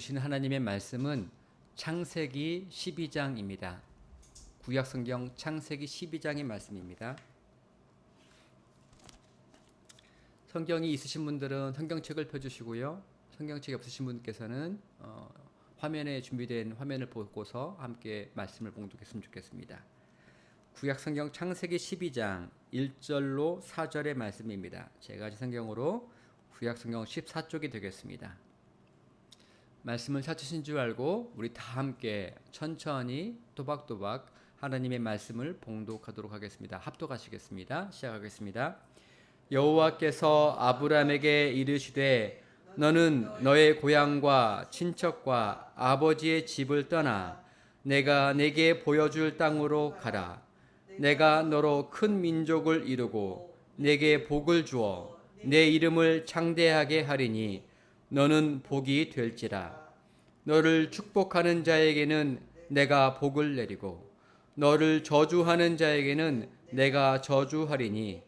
주신 하나님의 말씀은 창세기 12장입니다. 구약성경 창세기 12장의 말씀입니다. 성경이 있으신 분들은 성경책을 펴주시고요. 성경책이 없으신 분께서는 화면에 준비된 화면을 보고서 함께 말씀을 봉독했으면 좋겠습니다. 구약성경 창세기 12장 1절로 4절의 말씀입니다. 제가 가진 성경으로 구약성경 14쪽이 되겠습니다. 말씀을 찾으신 줄 알고 우리 다 함께 천천히 또박또박 하나님의 말씀을 봉독하도록 하겠습니다. 합독하시겠습니다. 시작하겠습니다. 여호와께서 아브라함에게 이르시되 너는 너의 고향과 친척과 아버지의 집을 떠나 내가 내게 보여줄 땅으로 가라. 내가 너로 큰 민족을 이루고 내게 복을 주어 내 이름을 창대하게 하리니 너는 복이 될지라. 너를 축복하는 자에게는 내가 복을 내리고 너를 저주하는 자에게는 내가 저주하리니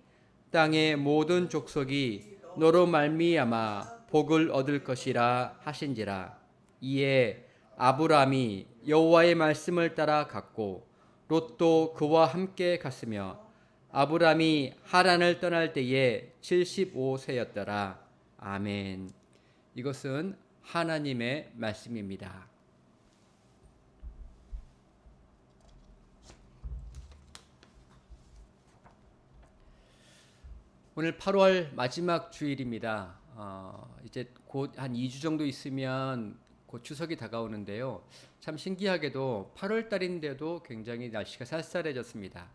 땅의 모든 족속이 너로 말미암아 복을 얻을 것이라 하신지라. 이에 아브라함이 여호와의 말씀을 따라 갔고 롯도 그와 함께 갔으며 아브라함이 하란을 떠날 때에 75세였더라. 아멘. 이것은 하나님의 말씀입니다. 오늘 8월 마지막 주일입니다. 이제 곧 한 2주 정도 있으면 곧 추석이 다가오는데요. 참 신기하게도 8월 달인데도 굉장히 날씨가 쌀쌀해졌습니다.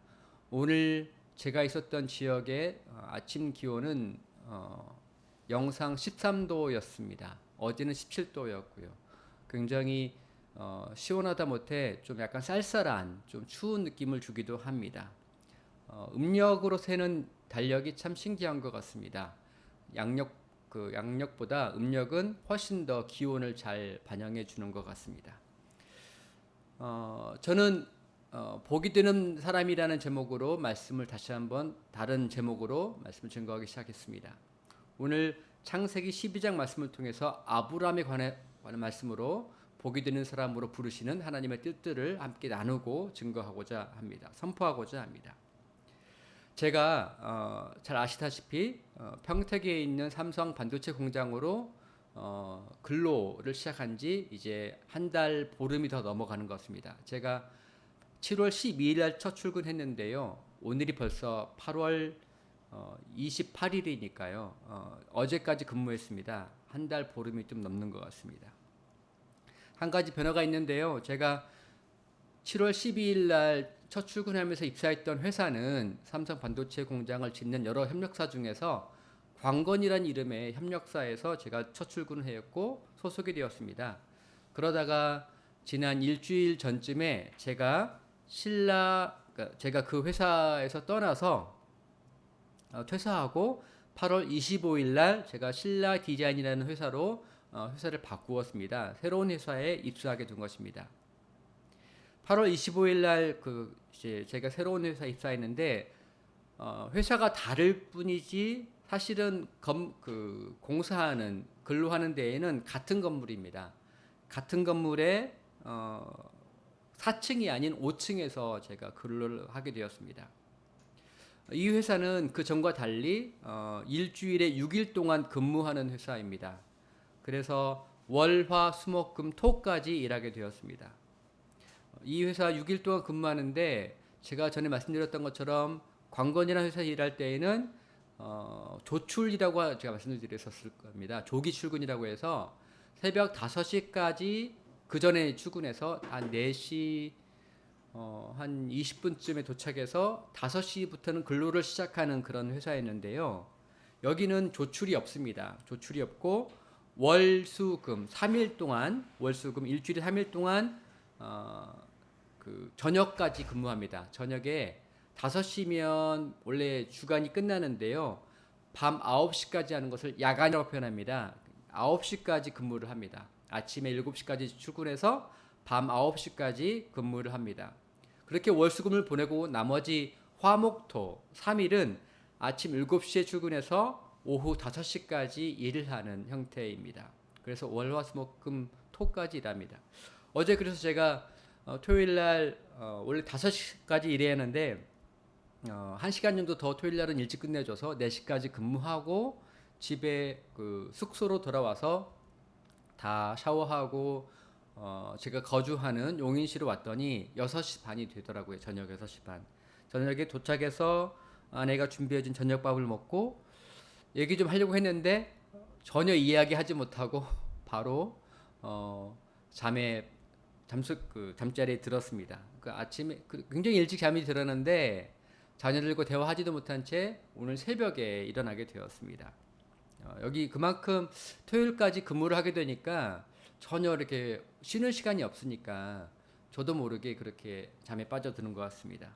오늘 제가 있었던 지역의 아침 기온은 영상 13도였습니다. 어제는 17도였고요. 굉장히 시원하다 못해 좀 약간 쌀쌀한 좀 추운 느낌을 주기도 합니다. 음력으로 세는 달력이 참 신기한 것 같습니다. 양력보다 음력은 훨씬 더 기온을 잘 반영해 주는 것 같습니다. 저는 복이 되는 사람이라는 제목으로 말씀을 다시 한번 다른 제목으로 말씀을 증거하기 시작했습니다. 오늘 창세기 12장 말씀을 통해서 아브라함에 관한 말씀으로 복이 되는 사람으로 부르시는 하나님의 뜻들을 함께 나누고 증거하고자 합니다. 선포하고자 합니다. 제가 잘 아시다시피 평택에 있는 삼성 반도체 공장으로 근로를 시작한 지 이제 한 달 보름이 더 넘어가는 것 같습니다. 제가 7월 12일 날 첫 출근했는데요. 오늘이 벌써 8월 28일이니까요. 어제까지 근무했습니다. 한 달 보름이 좀 넘는 것 같습니다. 한 가지 변화가 있는데요. 제가 7월 12일 날 첫 출근하면서 입사했던 회사는 삼성 반도체 공장을 짓는 여러 협력사 중에서 광건이라는 이름의 협력사에서 제가 첫 출근을 했고 소속이 되었습니다. 그러다가 지난 일주일 전쯤에 제가 그 회사에서 떠나서 퇴사하고 8월 25일 날 제가 신라 디자인이라는 회사로 회사를 바꾸었습니다. 새로운 회사에 입사하게 된 것입니다. 8월 25일 날 제가 새로운 회사에 입사했는데 회사가 다를 뿐이지 사실은 공사하는 근로하는 데에는 같은 건물입니다. 같은 건물에 4층이 아닌 5층에서 제가 근로를 하게 되었습니다. 이 회사는 그 전과 달리 일주일에 6일 동안 근무하는 회사입니다. 그래서 월, 화, 수, 목, 금, 토까지 일하게 되었습니다. 이 회사 6일 동안 근무하는데 제가 전에 말씀드렸던 것처럼 광건이라는 회사에 일할 때에는 조출이라고 제가 말씀을 드렸었을 겁니다. 조기 출근이라고 해서 새벽 5시까지 그 전에 출근해서 한 4시 한 20분쯤에 도착해서 5시부터는 근로를 시작하는 그런 회사였는데요. 여기는 조출이 없습니다. 조출이 없고 월, 수, 금 3일 동안 일주일에 3일 동안 저녁까지 근무합니다. 저녁에 5시면 원래 주간이 끝나는데요. 밤 9시까지 하는 것을 야간이라고 표현합니다. 9시까지 근무를 합니다. 아침에 7시까지 출근해서 밤 9시까지 근무를 합니다. 그렇게 월수금을 보내고 나머지 화목토 3일은 아침 7시에 출근해서 오후 5시까지 일을 하는 형태입니다. 그래서 월화수목금 토까지 일합니다. 어제 그래서 제가 토요일 날 원래 5시까지 일해야 하는데 1시간 정도 더 토요일 날은 일찍 끝내줘서 4시까지 근무하고 집에 그 숙소로 돌아와서 다 샤워하고 제가 거주하는 용인시로 왔더니 6시 반이 되더라고요. 저녁 6시 반. 저녁에 도착해서 아내가 준비해준 저녁밥을 먹고 얘기 좀 하려고 했는데 전혀 이야기하지 못하고 바로 잠자리에 들었습니다. 그 아침에 굉장히 일찍 잠이 들었는데 자녀들과 대화하지도 못한 채 오늘 새벽에 일어나게 되었습니다. 여기 그만큼 토요일까지 근무를 하게 되니까 전혀 이렇게 쉬는 시간이 없으니까 저도 모르게 그렇게 잠에 빠져드는 것 같습니다.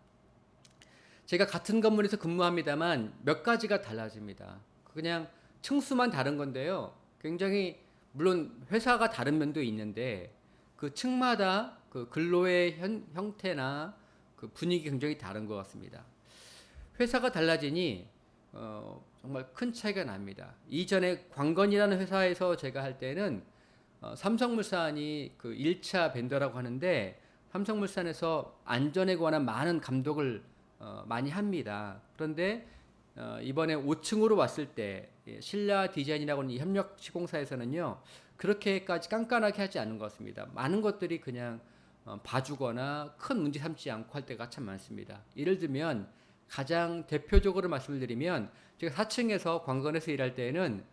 제가 같은 건물에서 근무합니다만 몇 가지가 달라집니다. 그냥 층수만 다른 건데요. 굉장히 물론 회사가 다른 면도 있는데 그 층마다 그 근로의 형태나 그 분위기 굉장히 다른 것 같습니다. 회사가 달라지니 정말 큰 차이가 납니다. 이전에 광건이라는 회사에서 제가 할 때는 삼성물산이 그 1차 벤더라고 하는데 삼성물산에서 안전에 관한 많은 감독을 많이 합니다. 그런데 이번에 5층으로 왔을 때 신라 디자인이라고 하는 이 협력 시공사에서는요 그렇게까지 깐깐하게 하지 않는 것 같습니다. 많은 것들이 그냥 봐주거나 큰 문제 삼지 않고 할 때가 참 많습니다. 예를 들면 가장 대표적으로 말씀을 드리면 제가 4층에서 관건에서 일할 때에는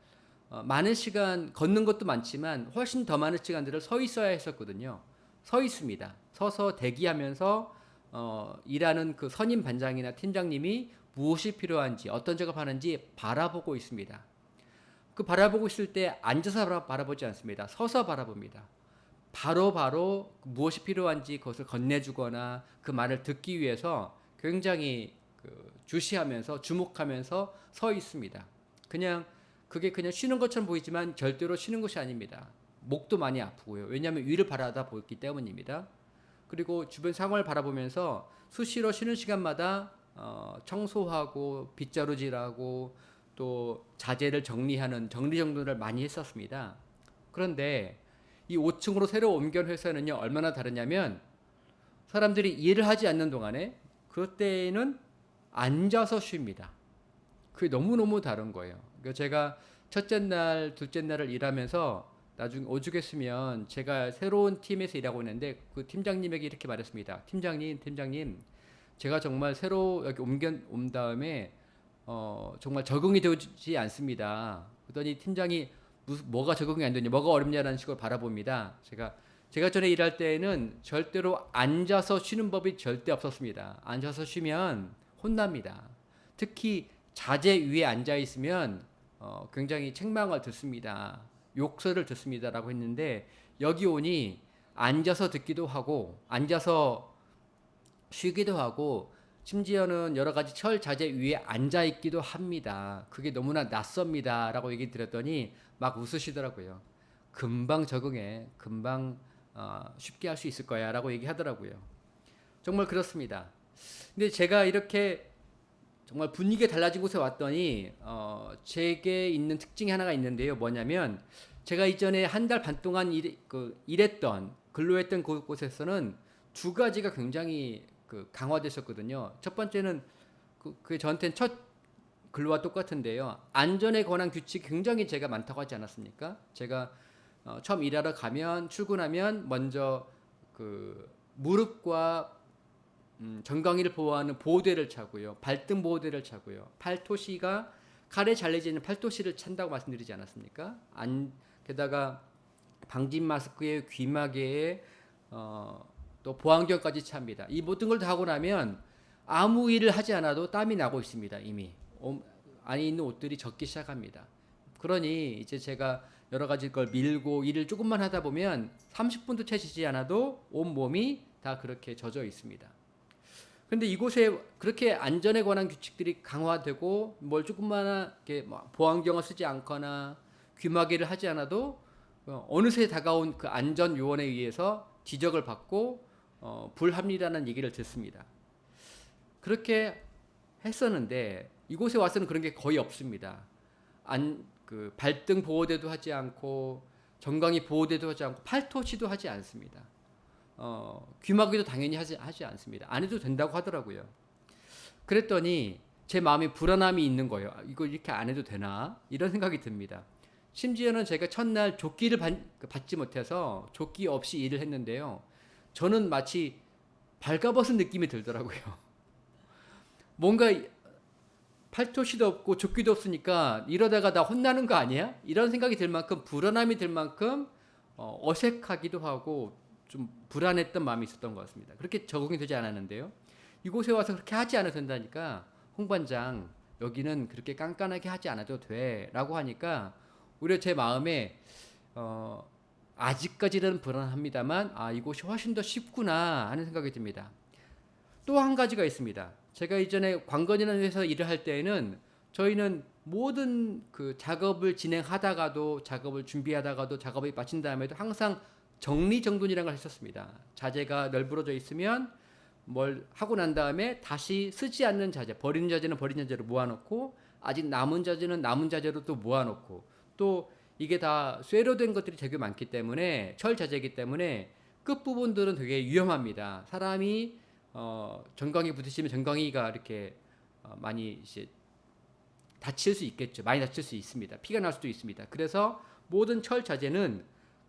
많은 시간 걷는 것도 많지만 훨씬 더 많은 시간들을 서 있어야 했었거든요. 서 있습니다. 서서 대기하면서 일하는 그 선임 반장이나 팀장님이 무엇이 필요한지 어떤 작업하는지 바라보고 있습니다. 그 바라보고 있을 때 앉아서 바라보지 않습니다. 서서 바라봅니다. 바로 무엇이 필요한지 그것을 건네주거나 그 말을 듣기 위해서 굉장히 주시하면서 주목하면서 서 있습니다. 그게 그냥 쉬는 것처럼 보이지만 절대로 쉬는 것이 아닙니다. 목도 많이 아프고요. 왜냐하면 위를 바라다 보기 때문입니다. 그리고 주변 상황을 바라보면서 수시로 쉬는 시간마다 청소하고 빗자루질하고 또 자재를 정리하는 정리정돈을 많이 했었습니다. 그런데 이 5층으로 새로 옮겨온 회사는요 얼마나 다르냐면 사람들이 일을 하지 않는 동안에 그때는 앉아서 쉽니다. 그게 너무너무 다른 거예요. 그러니까 제가 첫째 날, 둘째 날을 일하면서 나중에 오죽했으면 제가 새로운 팀에서 일하고 있는데 그 팀장님에게 이렇게 말했습니다. 팀장님, 제가 정말 새로 여기 온 다음에 정말 적응이 되지 않습니다. 그랬더니 팀장이 뭐가 적응이 안 되냐, 뭐가 어렵냐라는 식으로 바라봅니다. 제가 전에 일할 때에는 절대로 앉아서 쉬는 법이 절대 없었습니다. 앉아서 쉬면 혼납니다. 특히 자재 위에 앉아 있으면 굉장히 책망을 듣습니다. 욕설을 듣습니다라고 했는데 여기 오니 앉아서 듣기도 하고 앉아서 쉬기도 하고 심지어는 여러 가지 철 자재 위에 앉아 있기도 합니다. 그게 너무나 낯섭니다라고 얘기 드렸더니 막 웃으시더라고요. 금방 적응해, 금방 쉽게 할 수 있을 거야라고 얘기하더라고요. 정말 그렇습니다. 근데 제가 이렇게 정말 분위기가 달라진 곳에 왔더니 제게 있는 특징이 하나가 있는데요. 뭐냐면 제가 이전에 한 달 반 동안 일했던 근로했던 곳에서는 두 가지가 굉장히 강화됐었거든요. 첫 번째는 그게 저한테는 첫 근로와 똑같은데요. 안전에 관한 규칙이 굉장히 제가 많다고 하지 않았습니까? 제가 처음 일하러 가면 출근하면 먼저 무릎과 정강이를 보호하는 보호대를 차고요. 발등 보호대를 차고요. 팔토시가 칼에 잘려져 있는 팔토시를 찬다고 말씀드리지 않았습니까? 게다가 방진 마스크에 귀마개에 또 보안경까지 찹니다. 이 모든 걸 다 하고 나면 아무 일을 하지 않아도 땀이 나고 있습니다. 이미 안에 있는 옷들이 젖기 시작합니다. 그러니 이제 제가 여러 가지 걸 밀고 일을 조금만 하다 보면 30분도 채 지지 않아도 온 몸이 다 그렇게 젖어 있습니다. 그런데 이곳에 그렇게 안전에 관한 규칙들이 강화되고 뭘 조금만 이렇게 보안경을 쓰지 않거나 귀마개를 하지 않아도 어느새 다가온 그 안전 요원에 의해서 지적을 받고 불합리라는 얘기를 듣습니다. 그렇게 했었는데 이곳에 와서는 그런 게 거의 없습니다. 발등 보호대도 하지 않고 정강이 보호대도 하지 않고 팔토치도 하지 않습니다. 귀마개도 당연히 하지 않습니다. 안 해도 된다고 하더라고요. 그랬더니 제 마음에 불안함이 있는 거예요. 이거 이렇게 안 해도 되나? 이런 생각이 듭니다. 심지어는 제가 첫날 조끼를 받지 못해서 조끼 없이 일을 했는데요. 저는 마치 발가벗은 느낌이 들더라고요. 뭔가 팔토시도 없고 조끼도 없으니까 이러다가 나 혼나는 거 아니야? 이런 생각이 들 만큼 불안함이 들 만큼 어색하기도 하고 좀 불안했던 마음이 있었던 것 같습니다. 그렇게 적응이 되지 않았는데요. 이곳에 와서 그렇게 하지 않아도 된다니까 홍반장 여기는 그렇게 깐깐하게 하지 않아도 돼 라고 하니까 오히려 제 마음에 아직까지는 불안합니다만 이곳이 훨씬 더 쉽구나 하는 생각이 듭니다. 또 한 가지가 있습니다. 제가 이전에 관건이라는 회사에서 일을 할 때에는 저희는 모든 그 작업을 진행하다가도 작업을 준비하다가도 작업이 마친 다음에도 항상 정리정돈이라는 걸 했었습니다. 자재가 널브러져 있으면 뭘 하고 난 다음에 다시 쓰지 않는 자재, 버리는 자재는 버리는 자재로 모아놓고 아직 남은 자재는 남은 자재로 또 모아놓고 또 이게 다 쇠로 된 것들이 되게 많기 때문에 철 자재이기 때문에 끝부분들은 되게 위험합니다. 사람이 전광이 부딪히면 전광이가 이렇게 많이 이제 다칠 수 있겠죠. 많이 다칠 수 있습니다. 피가 날 수도 있습니다. 그래서 모든 철 자재는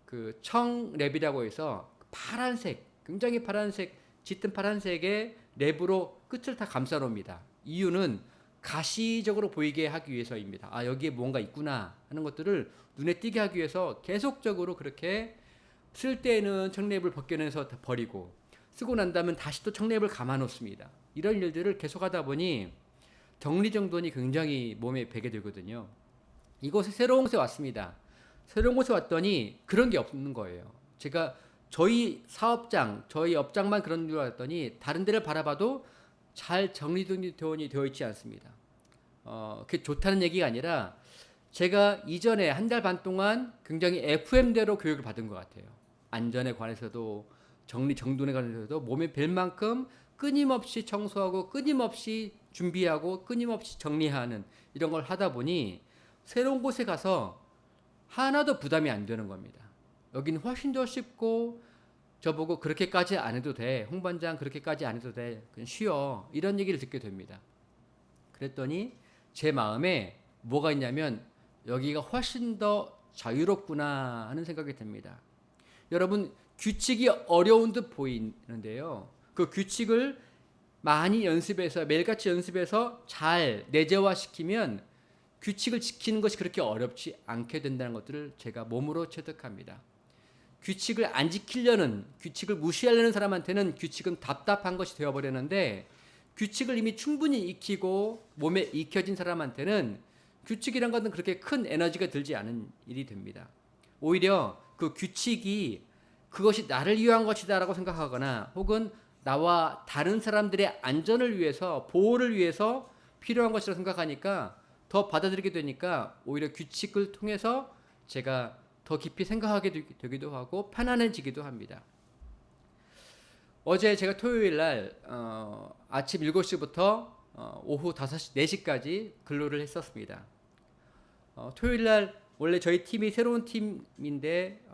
그 청랩이라고 해서 파란색, 굉장히 파란색, 짙은 파란색의 랩으로 끝을 다 감싸 놓습니다. 이유는 가시적으로 보이게 하기 위해서입니다. 여기에 뭔가 있구나 하는 것들을 눈에 띄게 하기 위해서 계속적으로 그렇게 쓸 때는 청랩을 벗겨내서 다 버리고 쓰고 난 다음에 다시 또 청랩을 감아 놓습니다. 이런 일들을 계속하다 보니 정리정돈이 굉장히 몸에 배게 되거든요. 이곳에 새로운 곳에 왔습니다. 새로운 곳에 왔더니 그런 게 없는 거예요. 제가 저희 사업장, 저희 업장만 그런 줄 알았더니 다른 데를 바라봐도 잘 정리정돈이 되어 있지 않습니다. 그게 좋다는 얘기가 아니라 제가 이전에 한 달 반 동안 굉장히 FM대로 교육을 받은 것 같아요. 안전에 관해서도 정리정돈에 관해서도 몸에 뵐 만큼 끊임없이 청소하고 끊임없이 준비하고 끊임없이 정리하는 이런 걸 하다 보니 새로운 곳에 가서 하나도 부담이 안 되는 겁니다. 여기는 훨씬 더 쉽고 저보고 그렇게까지 안 해도 돼. 홍반장 그렇게까지 안 해도 돼. 그냥 쉬어. 이런 얘기를 듣게 됩니다. 그랬더니 제 마음에 뭐가 있냐면 여기가 훨씬 더 자유롭구나 하는 생각이 듭니다. 여러분 규칙이 어려운 듯 보이는데요. 그 규칙을 많이 연습해서 매일같이 연습해서 잘 내재화시키면 규칙을 지키는 것이 그렇게 어렵지 않게 된다는 것들을 제가 몸으로 체득합니다. 규칙을 안 지키려는, 규칙을 무시하려는 사람한테는 규칙은 답답한 것이 되어버렸는데 규칙을 이미 충분히 익히고 몸에 익혀진 사람한테는 규칙이란 것은 그렇게 큰 에너지가 들지 않은 일이 됩니다. 오히려 그 규칙이 그것이 나를 위한 것이다라고 생각하거나 혹은 나와 다른 사람들의 안전을 위해서 보호를 위해서 필요한 것이라고 생각하니까 더 받아들이게 되니까 오히려 규칙을 통해서 제가 더 깊이 생각하게 되기도 하고 편안해지기도 합니다. 어제 제가 토요일 날 아침 7시부터 오후 5시, 4시까지 근로를 했었습니다. 토요일 날 원래 저희 팀이 새로운 팀인데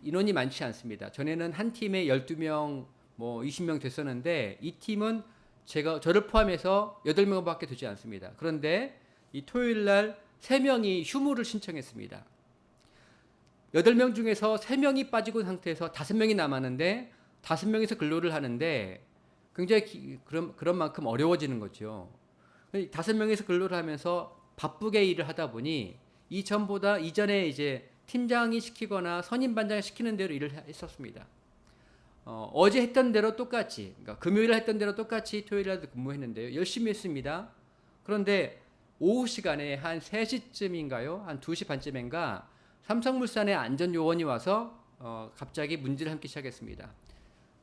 인원이 많지 않습니다. 전에는 한 팀에 12명, 20명 됐었는데 이 팀은 저를 포함해서 8명밖에 되지 않습니다. 그런데 이 토요일 날 3명이 휴무를 신청했습니다. 8명 중에서 3명이 빠지고 상태에서 5명이 남았는데 5명이서 근로를 하는데 굉장히 그런 만큼 어려워지는 거죠. 5명이서 근로를 하면서 바쁘게 일을 하다 보니 이전에 이제 팀장이 시키거나 선임 반장이 시키는 대로 일을 했었습니다. 어제 했던 대로 똑같이, 그러니까 금요일에 했던 대로 똑같이 토요일에도 근무했는데요. 열심히 했습니다. 그런데 오후 시간에 한 3시쯤인가요? 한 2시 반쯤인가 삼성물산의 안전요원이 와서 갑자기 문제를 삼기 시작했습니다.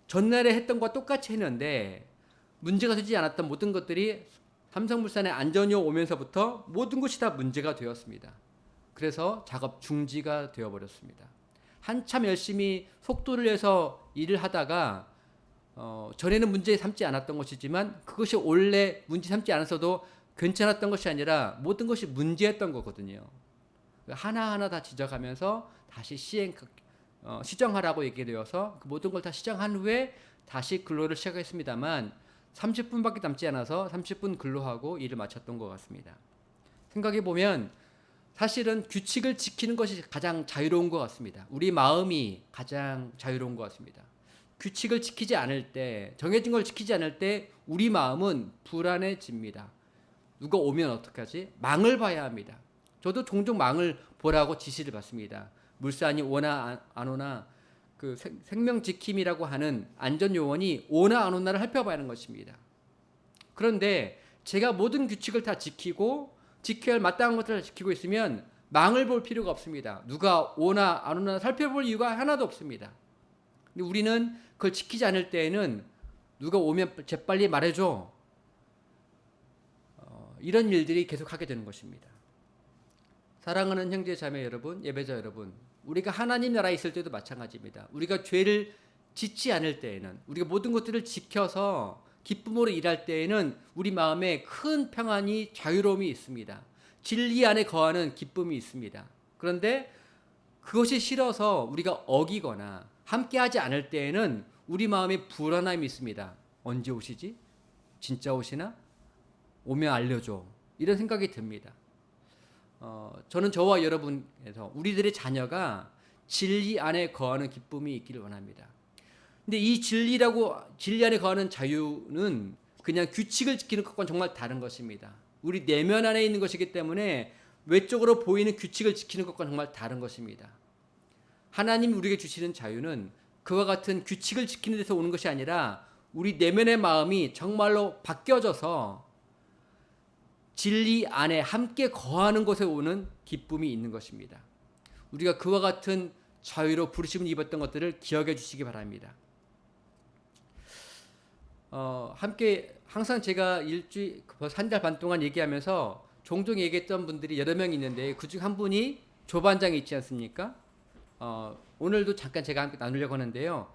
전날에 했던 것과 똑같이 했는데 문제가 되지 않았던 모든 것들이 삼성물산의 안전요원 오면서부터 모든 것이 다 문제가 되었습니다. 그래서 작업 중지가 되어버렸습니다. 한참 열심히 속도를 내서 일을 하다가 전에는 문제 삼지 않았던 것이지만 그것이 원래 문제 삼지 않았어도 괜찮았던 것이 아니라 모든 것이 문제였던 거거든요. 하나하나 다 지적하면서 다시 시정하라고 얘기되어서 그 모든 걸 다 시정한 후에 다시 근로를 시작했습니다만 30분밖에 남지 않아서 30분 근로하고 일을 마쳤던 것 같습니다. 생각해 보면 사실은 규칙을 지키는 것이 가장 자유로운 것 같습니다. 우리 마음이 가장 자유로운 것 같습니다. 규칙을 지키지 않을 때, 정해진 걸 지키지 않을 때 우리 마음은 불안해집니다. 누가 오면 어떡하지? 망을 봐야 합니다. 저도 종종 망을 보라고 지시를 받습니다. 물산이 오나 안 오나 그 생명 지킴이라고 하는 안전 요원이 오나 안 오나를 살펴봐야 하는 것입니다. 그런데 제가 모든 규칙을 다 지키고 지켜야 할 마땅한 것들을 다 지키고 있으면 망을 볼 필요가 없습니다. 누가 오나 안 오나 살펴볼 이유가 하나도 없습니다. 근데 우리는 그걸 지키지 않을 때에는 누가 오면 재빨리 말해줘. 이런 일들이 계속하게 되는 것입니다. 사랑하는 형제 자매 여러분, 예배자 여러분, 우리가 하나님 나라에 있을 때도 마찬가지입니다. 우리가 죄를 짓지 않을 때에는, 우리가 모든 것들을 지켜서 기쁨으로 일할 때에는 우리 마음에 큰 평안이, 자유로움이 있습니다. 진리 안에 거하는 기쁨이 있습니다. 그런데 그것이 싫어서 우리가 어기거나 함께하지 않을 때에는 우리 마음에 불안함이 있습니다. 언제 오시지? 진짜 오시나? 오면 알려줘. 이런 생각이 듭니다. 저는 저와 여러분에서 우리들의 자녀가 진리 안에 거하는 기쁨이 있기를 원합니다. 근데 이 진리 안에 거하는 자유는 그냥 규칙을 지키는 것과는 정말 다른 것입니다. 우리 내면 안에 있는 것이기 때문에 외적으로 보이는 규칙을 지키는 것과는 정말 다른 것입니다. 하나님이 우리에게 주시는 자유는 그와 같은 규칙을 지키는 데서 오는 것이 아니라 우리 내면의 마음이 정말로 바뀌어져서 진리 안에 함께 거하는 곳에 오는 기쁨이 있는 것입니다. 우리가 그와 같은 자유로 부르심을 입었던 것들을 기억해 주시기 바랍니다. 함께 항상 제가 일주일 벌써 한 달 반 동안 얘기하면서 종종 얘기했던 분들이 여러 명 있는데 그중 한 분이 조반장이 있지 않습니까? 오늘도 잠깐 제가 함께 나누려고 하는데요.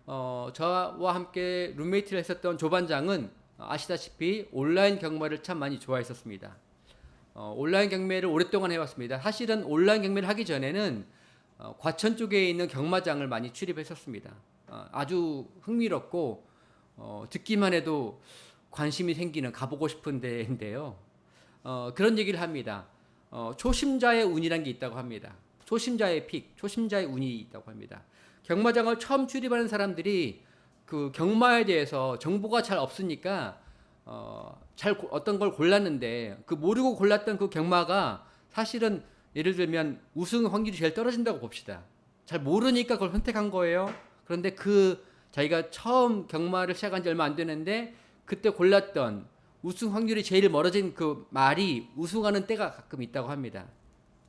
저와 함께 룸메이트를 했었던 조반장은 아시다시피 온라인 경매를 참 많이 좋아했었습니다. 온라인 경매를 오랫동안 해왔습니다. 사실은 온라인 경매를 하기 전에는 과천 쪽에 있는 경마장을 많이 출입했었습니다. 아주 흥미롭고 듣기만 해도 관심이 생기는 가보고 싶은 데인데요. 그런 얘기를 합니다. 초심자의 운이라는 게 있다고 합니다. 초심자의 픽, 초심자의 운이 있다고 합니다. 경마장을 처음 출입하는 사람들이 그 경마에 대해서 정보가 잘 없으니까 어떤 걸 골랐는데 그 모르고 골랐던 그 경마가 사실은 예를 들면 우승 확률이 제일 떨어진다고 봅시다. 잘 모르니까 그걸 선택한 거예요. 그런데 자기가 처음 경마를 시작한 지 얼마 안 되는데 그때 골랐던 우승 확률이 제일 멀어진 그 말이 우승하는 때가 가끔 있다고 합니다.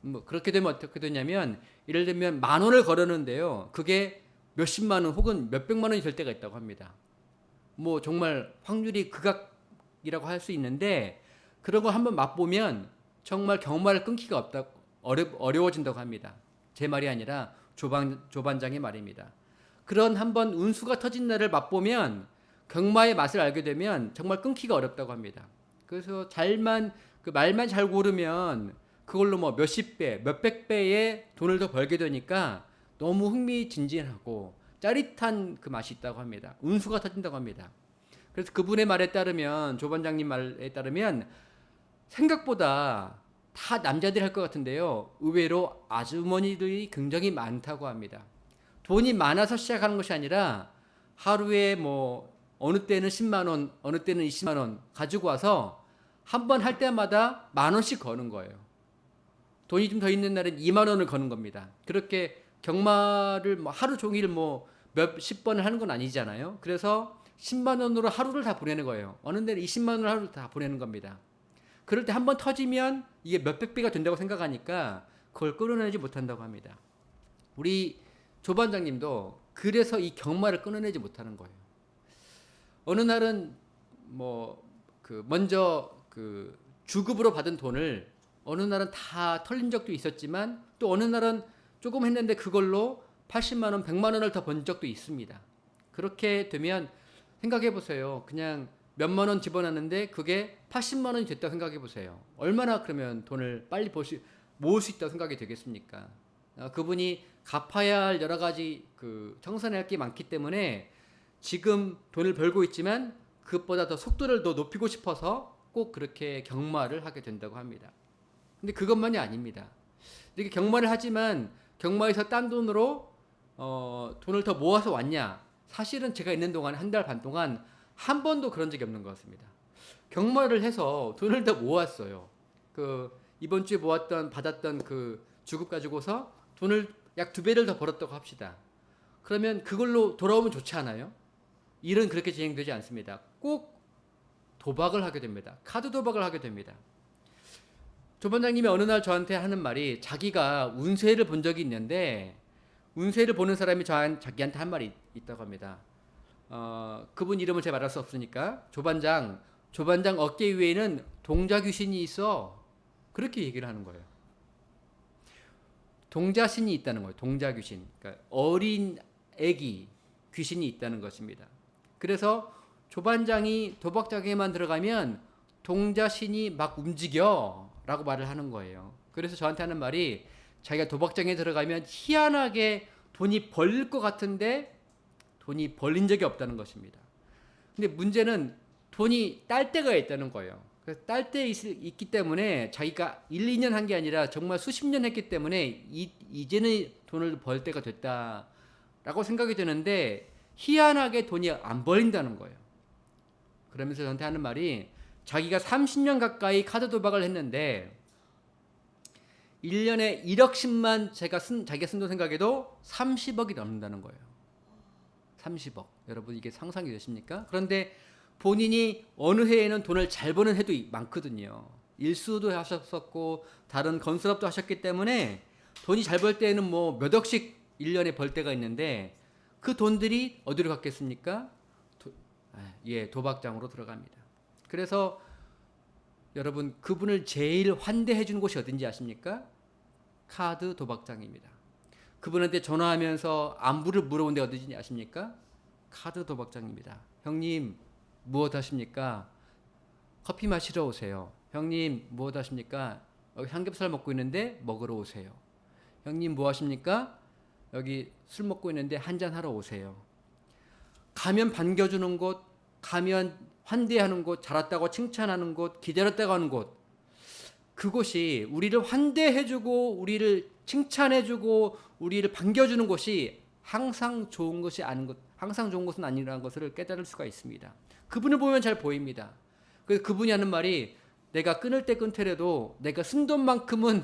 뭐 그렇게 되면 어떻게 되냐면 예를 들면 10,000원을 걸었는데요. 그게 몇십만 원 혹은 몇백만 원이 될 때가 있다고 합니다. 뭐 정말 확률이 극악이라고 할 수 있는데 그런 거 한번 맛보면 정말 경마를 끊기가 어려워진다고 합니다. 제 말이 아니라 조반장의 말입니다. 그런 한번 운수가 터진 날을 맛보면 경마의 맛을 알게 되면 정말 끊기가 어렵다고 합니다. 그래서 말만 잘 고르면 그걸로 뭐 몇십 배, 몇백 배의 돈을 더 벌게 되니까 너무 흥미진진하고 짜릿한 그 맛이 있다고 합니다. 운수가 터진다고 합니다. 그래서 그분의 말에 따르면, 조반장님 말에 따르면 생각보다 다 남자들이 할 것 같은데요. 의외로 아주머니들이 굉장히 많다고 합니다. 돈이 많아서 시작하는 것이 아니라 하루에 뭐 어느 때는 10만 원, 어느 때는 20만 원 가지고 와서 한 번 할 때마다 10,000원씩 거는 거예요. 돈이 좀 더 있는 날은 2만 원을 거는 겁니다. 그렇게 경마를 뭐 하루 종일 뭐 몇십 번을 하는 건 아니잖아요. 그래서 10만 원으로 하루를 다 보내는 거예요. 어느 때는 20만 원을 하루를 다 보내는 겁니다. 그럴 때 한 번 터지면 이게 몇백 배가 된다고 생각하니까 그걸 끊어내지 못한다고 합니다. 우리 조반장님도 그래서 이 경마를 끊어내지 못하는 거예요. 어느 날은 먼저 주급으로 받은 돈을 어느 날은 다 털린 적도 있었지만 또 어느 날은 조금 했는데 그걸로 80만 원, 100만 원을 더 번 적도 있습니다. 그렇게 되면 생각해 보세요. 그냥 몇만 원 집어넣는데 그게 80만 원이 됐다고 생각해 보세요. 얼마나 그러면 돈을 빨리 모을 수 있다고 생각이 되겠습니까? 그분이 갚아야 할 여러 가지 청산할 게 많기 때문에 지금 돈을 벌고 있지만 그것보다 더 속도를 더 높이고 싶어서 꼭 그렇게 경마를 하게 된다고 합니다. 근데 그것만이 아닙니다. 이렇게 경마를 하지만 경마에서 딴 돈으로 돈을 더 모아서 왔냐? 사실은 제가 있는 동안 한 달 반 동안 한 번도 그런 적이 없는 것 같습니다. 경마를 해서 돈을 더 모았어요. 이번 주에 받았던 주급 가지고서 돈을 약 2배를 더 벌었다고 합시다. 그러면 그걸로 돌아오면 좋지 않아요? 일은 그렇게 진행되지 않습니다. 꼭 도박을 하게 됩니다. 카드 도박을 하게 됩니다. 조반장님이 어느 날 저한테 하는 말이 자기가 운세를 본 적이 있는데 운세를 보는 사람이 자기한테 한 말이 있다고 합니다. 그분 이름을 제가 말할 수 없으니까 조반장 어깨 위에는 동자 귀신이 있어. 그렇게 얘기를 하는 거예요. 동자신이 있다는 거예요. 동자 귀신. 그러니까 어린 애기 귀신이 있다는 것입니다. 그래서 조반장이 도박장에만 들어가면 동자신이 막 움직여 라고 말을 하는 거예요. 그래서 저한테 하는 말이 자기가 도박장에 들어가면 희한하게 돈이 벌릴 것 같은데 돈이 벌린 적이 없다는 것입니다. 근데 문제는 돈이 딸 때가 있다는 거예요. 그래서 딸 때 있기 때문에 자기가 1, 2년 한 게 아니라 정말 수십 년 했기 때문에 이제는 돈을 벌 때가 됐다라고 생각이 드는데 희한하게 돈이 안 벌린다는 거예요. 그러면서 저한테 하는 말이 자기가 30년 가까이 카드 도박을 했는데 1년에 1억씩만 자기가 쓴 돈 생각해도 30억이 넘는다는 거예요. 30억. 여러분 이게 상상이 되십니까? 그런데 본인이 어느 해에는 돈을 잘 버는 해도 많거든요. 일수도 하셨었고 다른 건설업도 하셨기 때문에 돈이 잘 벌 때에는 뭐 몇 억씩 1년에 벌 때가 있는데 그 돈들이 어디로 갔겠습니까? 도박장으로 들어갑니다. 그래서 여러분 그분을 제일 환대해 주는 곳이 어딘지 아십니까? 카드 도박장입니다. 그분한테 전화하면서 안부를 물어본 데 어디지 아십니까? 카드 도박장입니다. 형님 무엇 하십니까? 커피 마시러 오세요. 형님 무엇 하십니까? 여기 삼겹살 먹고 있는데 먹으러 오세요. 형님 뭐 하십니까? 여기 술 먹고 있는데 한잔 하러 오세요. 가면 반겨주는 곳, 가면 환대하는 곳, 잘했다고 칭찬하는 곳, 기다렸다고 하는 곳, 그곳이 우리를 환대해주고 우리를 칭찬해주고 우리를 반겨주는 곳이 항상 좋은 것이 아닌 것, 항상 좋은 것은 아니라는 것을 깨달을 수가 있습니다. 그분을 보면 잘 보입니다. 그래서 그분이 하는 말이 내가 끊을 때 끊더라도 내가 쓴 돈만큼은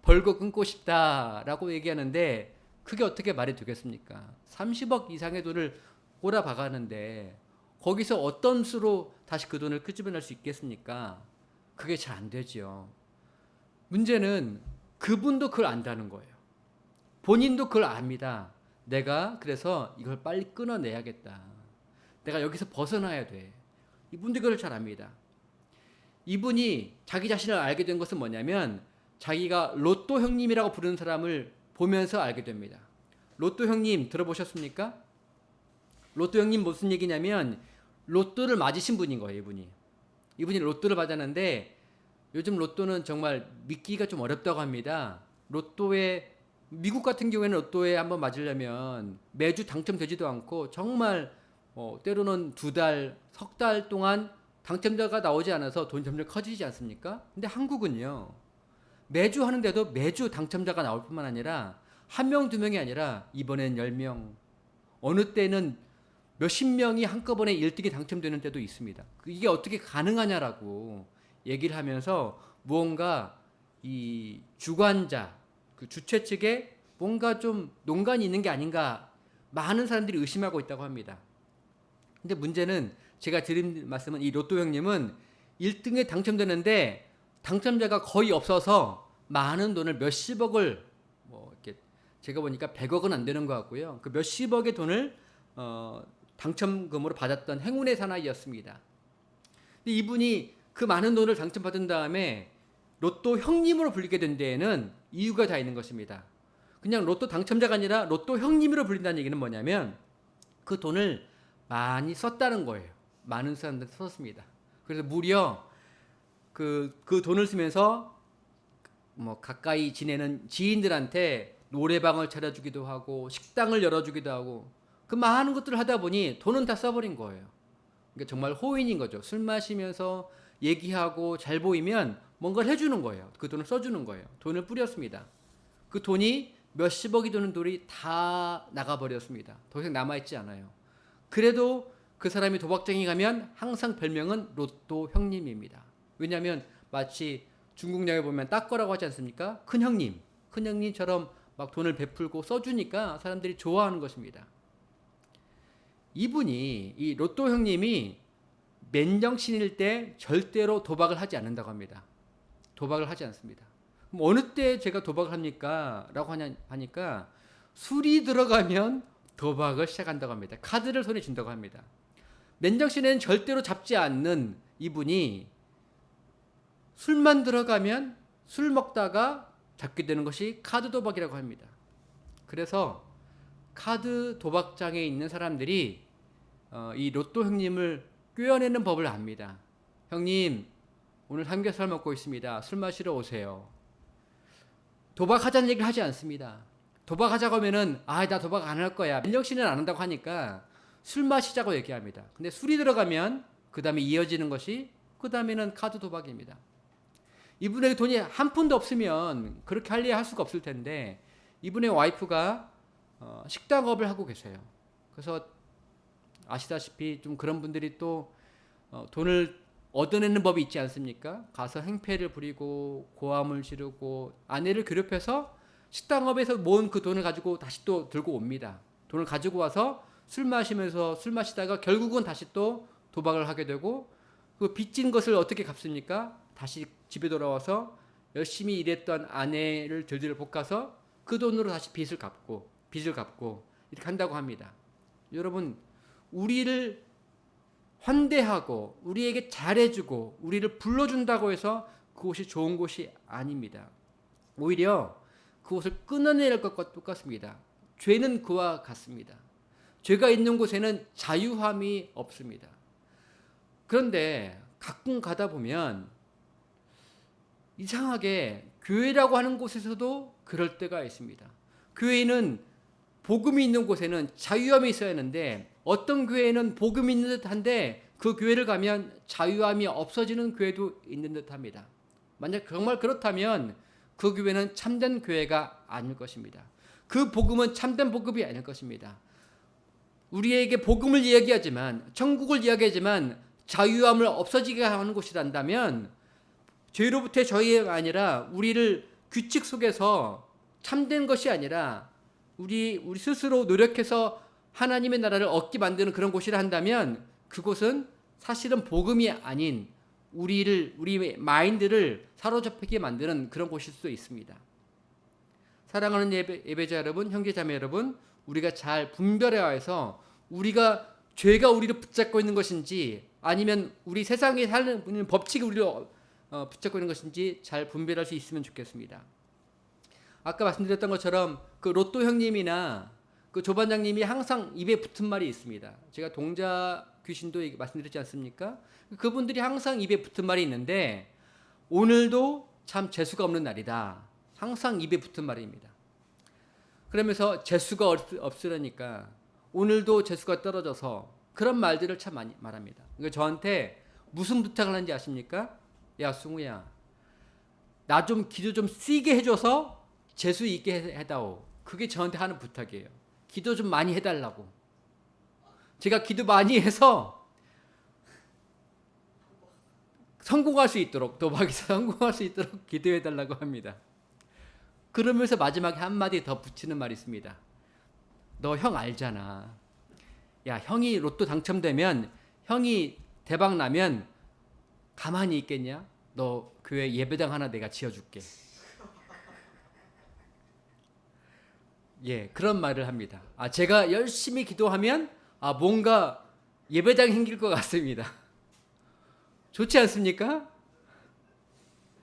벌고 끊고 싶다라고 얘기하는데 그게 어떻게 말이 되겠습니까? 30억 이상의 돈을 꼬라박았는데 거기서 어떤 수로 다시 그 돈을 끄집어낼 수 있겠습니까? 그게 잘 안 되죠. 문제는 그분도 그걸 안다는 거예요. 본인도 그걸 압니다. 내가 그래서 이걸 빨리 끊어내야겠다. 내가 여기서 벗어나야 돼. 이분도 그걸 잘 압니다. 이분이 자기 자신을 알게 된 것은 뭐냐면 자기가 로또 형님이라고 부르는 사람을 보면서 알게 됩니다. 로또 형님 들어보셨습니까? 로또 형님 무슨 얘기냐면 로또를 맞으신 분인 거예요. 이분이 로또를 받았는데 요즘 로또는 정말 믿기가 좀 어렵다고 합니다. 미국 같은 경우에는 로또에 한번 맞으려면 매주 당첨되지도 않고 정말 때로는 2달, 석 달 동안 당첨자가 나오지 않아서 돈 점점 커지지 않습니까? 근데 한국은요. 매주 하는데도 매주 당첨자가 나올 뿐만 아니라 1명, 2명이 아니라 이번엔 10명, 어느 때는 몇십 명이 한꺼번에 1등이 당첨되는 때도 있습니다. 이게 어떻게 가능하냐라고 얘기를 하면서 무언가 이 주관자, 그 주최 측에 뭔가 좀 농간이 있는 게 아닌가 많은 사람들이 의심하고 있다고 합니다. 근데 문제는 제가 드린 말씀은 이 로또 형님은 1등에 당첨되는데 당첨자가 거의 없어서 많은 돈을 몇십억을 이렇게 제가 보니까 100억은 안 되는 것 같고요. 그 몇십억의 돈을 당첨금으로 받았던 행운의 사나이였습니다. 근데 이분이 그 많은 돈을 당첨받은 다음에 로또 형님으로 불리게 된 데에는 이유가 다 있는 것입니다. 그냥 로또 당첨자가 아니라 로또 형님으로 불린다는 얘기는 뭐냐면 그 돈을 많이 썼다는 거예요. 많은 사람들이 썼습니다. 그래서 무려 그 돈을 쓰면서 뭐 가까이 지내는 지인들한테 노래방을 차려주기도 하고 식당을 열어주기도 하고 그 많은 것들을 하다 보니 돈은 다 써버린 거예요. 그러니까 정말 호인인 거죠. 술 마시면서 얘기하고 잘 보이면 뭔가를 해주는 거예요. 그 돈을 써주는 거예요. 돈을 뿌렸습니다. 그 돈이 몇십억이 되는 돈이 다 나가버렸습니다. 더 이상 남아있지 않아요. 그래도 그 사람이 도박장에 가면 항상 별명은 로또 형님입니다. 왜냐하면 마치 중국 영화에 보면 딱거라고 하지 않습니까? 큰 형님처럼 막 돈을 베풀고 써주니까 사람들이 좋아하는 것입니다. 이분이 이 로또 형님이 맨정신일 때 절대로 도박을 하지 않는다고 합니다. 도박을 하지 않습니다. 그럼 어느 때 제가 도박을 합니까? 라고 하니까 술이 들어가면 도박을 시작한다고 합니다. 카드를 손에 쥔다고 합니다. 맨정신에는 절대로 잡지 않는 이분이 술만 들어가면 술 먹다가 잡게 되는 것이 카드 도박이라고 합니다. 그래서 카드 도박장에 있는 사람들이 이 로또 형님을 꿰어내는 법을 압니다. 형님, 오늘 삼겹살 먹고 있습니다. 술 마시러 오세요. 도박하자는 얘기를 하지 않습니다. 도박하자고 하면은 나 도박 안 할 거야. 맨정신은 안 한다고 하니까 술 마시자고 얘기합니다. 근데 술이 들어가면 그 다음에 이어지는 것이 그 다음에는 카드 도박입니다. 이분에게 돈이 한 푼도 없으면 그렇게 할 수가 없을 텐데 이분의 와이프가 식당업을 하고 계세요. 그래서 아시다시피 좀 그런 분들이 또 돈을 얻어내는 법이 있지 않습니까? 가서 행패를 부리고 고함을 지르고 아내를 괴롭혀서 식당업에서 모은 그 돈을 가지고 다시 또 들고 옵니다. 돈을 가지고 와서 술 마시다가 결국은 다시 또 도박을 하게 되고 그 빚진 것을 어떻게 갚습니까? 다시 집에 돌아와서 열심히 일했던 아내를 들들 볶아서 그 돈으로 다시 빚을 갚고 이렇게 한다고 합니다. 여러분, 우리를 환대하고 우리에게 잘해주고 우리를 불러준다고 해서 그곳이 좋은 곳이 아닙니다. 오히려 그곳을 끊어내릴 것과 똑같습니다. 죄는 그와 같습니다. 죄가 있는 곳에는 자유함이 없습니다. 그런데 가끔 가다 보면 이상하게 교회라고 하는 곳에서도 그럴 때가 있습니다. 교회는 복음이 있는 곳에는 자유함이 있어야 하는데 어떤 교회는 복음이 있는 듯한데 그 교회를 가면 자유함이 없어지는 교회도 있는 듯합니다. 만약 정말 그렇다면 그 교회는 참된 교회가 아닐 것입니다. 그 복음은 참된 복음이 아닐 것입니다. 우리에게 복음을 이야기하지만 천국을 이야기하지만 자유함을 없어지게 하는 곳이란다면 죄로부터의 자유가 아니라 우리를 규칙 속에서 참된 것이 아니라 우리 스스로 노력해서 하나님의 나라를 얻게 만드는 그런 곳이라 한다면 그곳은 사실은 복음이 아닌 우리의 마인드를 사로잡히게 만드는 그런 곳일 수도 있습니다. 사랑하는 예배자 여러분, 형제자매 여러분, 우리가 잘 분별해야 해서 우리가 죄가 우리를 붙잡고 있는 것인지 아니면 우리 세상에 사는 법칙이 우리를 붙잡고 있는 것인지 잘 분별할 수 있으면 좋겠습니다. 아까 말씀드렸던 것처럼 그 로또 형님이나 그 조반장님이 항상 입에 붙은 말이 있습니다. 제가 동자 귀신도 말씀드렸지 않습니까? 그분들이 항상 입에 붙은 말이 있는데 오늘도 참 재수가 없는 날이다. 항상 입에 붙은 말입니다. 그러면서 재수가 없으려니까 오늘도 재수가 떨어져서 그런 말들을 참 많이 말합니다. 그러니까 저한테 무슨 부탁을 하는지 아십니까? 야 승우야, 나 좀 기도 좀 세게 해줘서 재수 있게 해다오. 그게 저한테 하는 부탁이에요. 기도 좀 많이 해달라고. 제가 기도 많이 해서 성공할 수 있도록, 도박에서 성공할 수 있도록 기도해달라고 합니다. 그러면서 마지막에 한마디 더 붙이는 말이 있습니다. 너 형 알잖아. 야, 형이 로또 당첨되면, 형이 대박 나면 가만히 있겠냐? 너 교회 예배당 하나 내가 지어줄게. 예, 그런 말을 합니다. 제가 열심히 기도하면 뭔가 예배당이 생길 것 같습니다. 좋지 않습니까?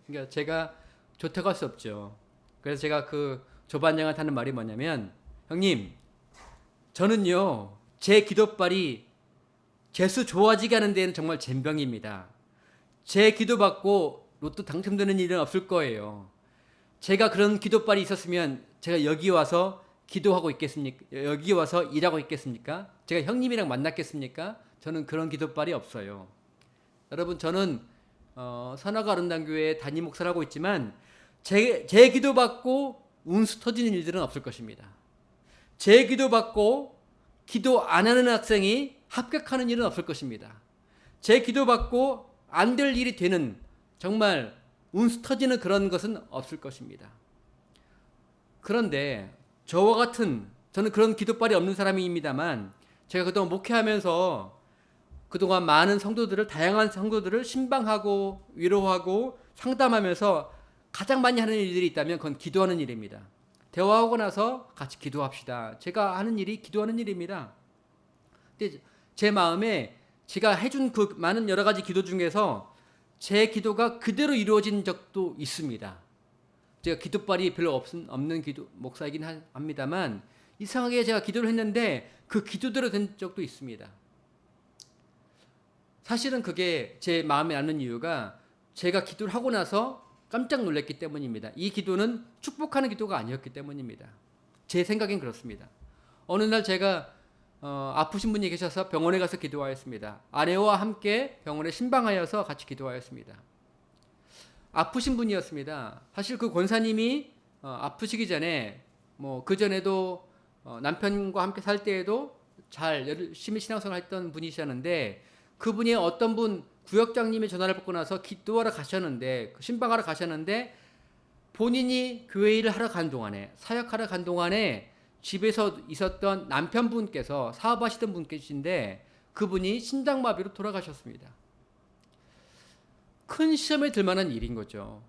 그러니까 제가 좋다고 할 수 없죠. 그래서 제가 그 조반장한테 하는 말이 뭐냐면, 형님, 저는요 제 기도빨이 재수 좋아지게 하는 데는 정말 젬병입니다. 제 기도 받고 로또 당첨되는 일은 없을 거예요. 제가 그런 기도빨이 있었으면 제가 여기 와서 기도하고 있겠습니까? 여기 와서 일하고 있겠습니까? 제가 형님이랑 만났겠습니까? 저는 그런 기도빨이 없어요. 여러분, 저는 선화가 아름다운교회 담임 목사를 하고 있지만 제 기도 받고 운수 터지는 일들은 없을 것입니다. 제 기도 받고 기도 안 하는 학생이 합격하는 일은 없을 것입니다. 제 기도 받고 안 될 일이 되는, 정말 운수 터지는 그런 것은 없을 것입니다. 그런데 저와 같은, 저는 그런 기도빨이 없는 사람입니다만, 제가 그동안 목회하면서 그동안 많은 성도들을, 다양한 성도들을 신방하고 위로하고 상담하면서 가장 많이 하는 일들이 있다면 그건 기도하는 일입니다. 대화하고 나서 같이 기도합시다. 제가 하는 일이 기도하는 일입니다. 근데 제 마음에 제가 해준 그 많은 여러 가지 기도 중에서 제 기도가 그대로 이루어진 적도 있습니다. 제가 기도빨이 별로 없는 기도 목사이긴 합니다만, 이상하게 제가 기도를 했는데 그 기도대로 된 적도 있습니다. 사실은 그게 제 마음에 남는 이유가 제가 기도를 하고 나서 깜짝 놀랐기 때문입니다. 이 기도는 축복하는 기도가 아니었기 때문입니다. 제 생각엔 그렇습니다. 어느 날 제가 아프신 분이 계셔서 병원에 가서 기도하였습니다. 아내와 함께 병원에 신방하여서 같이 기도하였습니다. 아프신 분이었습니다. 사실 그 권사님이 아프시기 전에 그 전에도 남편과 함께 살 때에도 잘 열심히 신앙생활 했던 분이셨는데, 그분이 어떤 분 구역장님의 전화를 받고 나서 기도하러 가셨는데, 신방하러 가셨는데, 본인이 교회 일을 하러 간 동안에, 사역하러 간 동안에 집에서 있었던 남편분께서, 사업하시던 분께신데 그분이 심장마비로 돌아가셨습니다. 큰 시험에 들 만한 일인 거죠.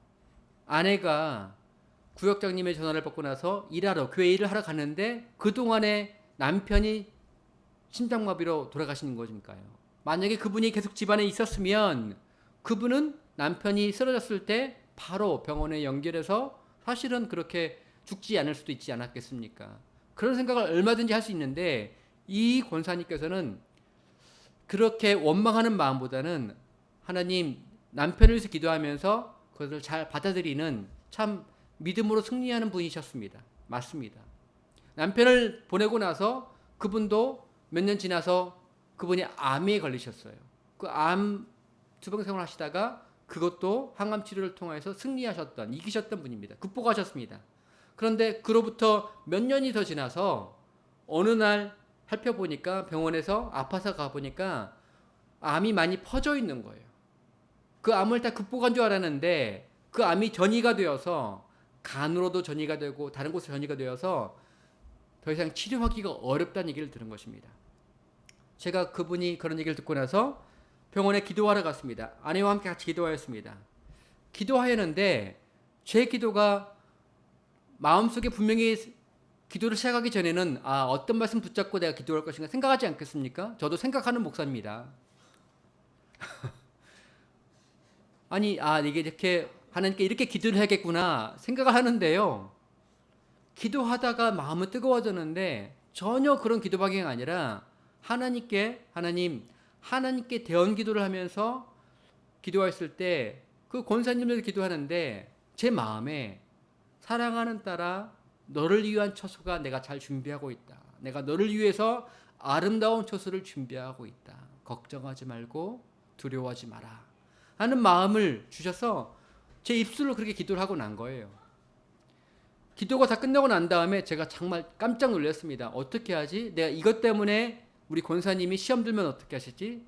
아내가 구역장님의 전화를 받고 나서 일하러, 교회 일을 하러 갔는데 그동안에 남편이 심장마비로 돌아가시는 거니까요. 만약에 그분이 계속 집안에 있었으면 그분은 남편이 쓰러졌을 때 바로 병원에 연결해서 사실은 그렇게 죽지 않을 수도 있지 않았겠습니까? 그런 생각을 얼마든지 할 수 있는데, 이 권사님께서는 그렇게 원망하는 마음보다는 하나님, 남편을 위해서 기도하면서 그것을 잘 받아들이는 참 믿음으로 승리하는 분이셨습니다. 맞습니다. 남편을 보내고 나서 그분도 몇 년 지나서 그분이 암에 걸리셨어요. 그 암 투병 생활 하시다가 그것도 항암 치료를 통해서 승리하셨던, 이기셨던 분입니다. 극복하셨습니다. 그런데 그로부터 몇 년이 더 지나서 어느 날 살펴보니까, 병원에서 아파서 가보니까 암이 많이 퍼져 있는 거예요. 그 암을 다 극복한 줄 알았는데 그 암이 전이가 되어서 간으로도 전이가 되고 다른 곳에 전이가 되어서 더 이상 치료하기가 어렵다는 얘기를 들은 것입니다. 제가 그분이 그런 얘기를 듣고 나서 병원에 기도하러 갔습니다. 아내와 함께 같이 기도하였습니다. 기도하였는데 제 기도가 마음속에 분명히, 기도를 시작하기 전에는 어떤 말씀 붙잡고 내가 기도할 것인가 생각하지 않겠습니까? 저도 생각하는 목사입니다. 아니, 이게 이렇게 하나님께 이렇게 기도를 해야겠구나 생각을 하는데요. 기도하다가 마음은 뜨거워졌는데 전혀 그런 기도 방향이 아니라 하나님께 대언 기도를 하면서 기도했을 때 그 권사님들 기도하는데 제 마음에, 사랑하는 딸아, 너를 위한 처소가 내가 잘 준비하고 있다. 내가 너를 위해서 아름다운 처소를 준비하고 있다. 걱정하지 말고 두려워하지 마라. 하는 마음을 주셔서 제 입술로 그렇게 기도를 하고 난 거예요. 기도가 다 끝나고 난 다음에 제가 정말 깜짝 놀랐습니다. 어떻게 하지? 내가 이것 때문에 우리 권사님이 시험 들면 어떻게 하실지?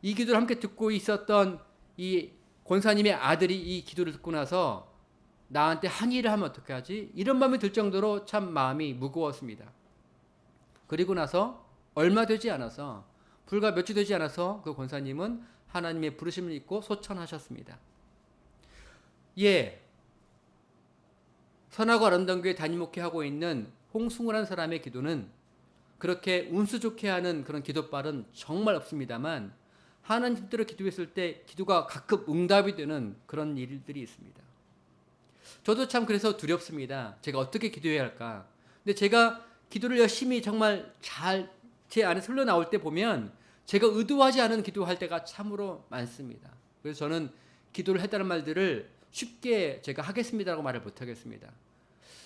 이 기도를 함께 듣고 있었던 이 권사님의 아들이 이 기도를 듣고 나서 나한테 항의를 하면 어떻게 하지? 이런 마음이 들 정도로 참 마음이 무거웠습니다. 그리고 나서 얼마 되지 않아서, 불과 몇 주 되지 않아서 그 권사님은 하나님의 부르심을 잊고 소천하셨습니다. 선하고 아름다운 교회 담임 목회하고 있는 홍승우라는 사람의 기도는 그렇게 운수 좋게 하는 그런 기도빨은 정말 없습니다만, 하나님 뜻대로 기도했을 때 기도가 가끔 응답이 되는 그런 일들이 있습니다. 저도 참 그래서 두렵습니다. 제가 어떻게 기도해야 할까? 근데 제가 기도를 열심히 정말 잘 제 안에서 흘러나올 때 보면 제가 의도하지 않은 기도할 때가 참으로 많습니다. 그래서 저는 기도를 했다는 말들을 쉽게 제가 하겠습니다라고 말을 못 하겠습니다.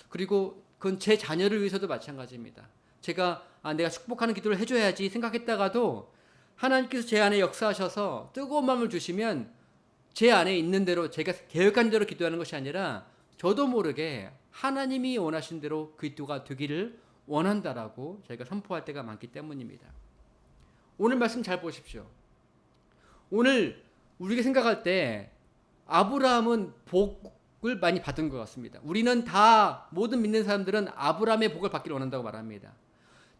그리고 그건 제 자녀를 위해서도 마찬가지입니다. 제가 내가 축복하는 기도를 해줘야지 생각했다가도 하나님께서 제 안에 역사하셔서 뜨거운 마음을 주시면 제 안에 있는 대로 제가 계획한 대로 기도하는 것이 아니라 저도 모르게 하나님이 원하신 대로 그 기도가 되기를 원한다라고 저희가 선포할 때가 많기 때문입니다. 오늘 말씀 잘 보십시오. 오늘 우리가 생각할 때 아브라함은 복을 많이 받은 것 같습니다. 우리는 다 모든 믿는 사람들은 아브라함의 복을 받기를 원한다고 말합니다.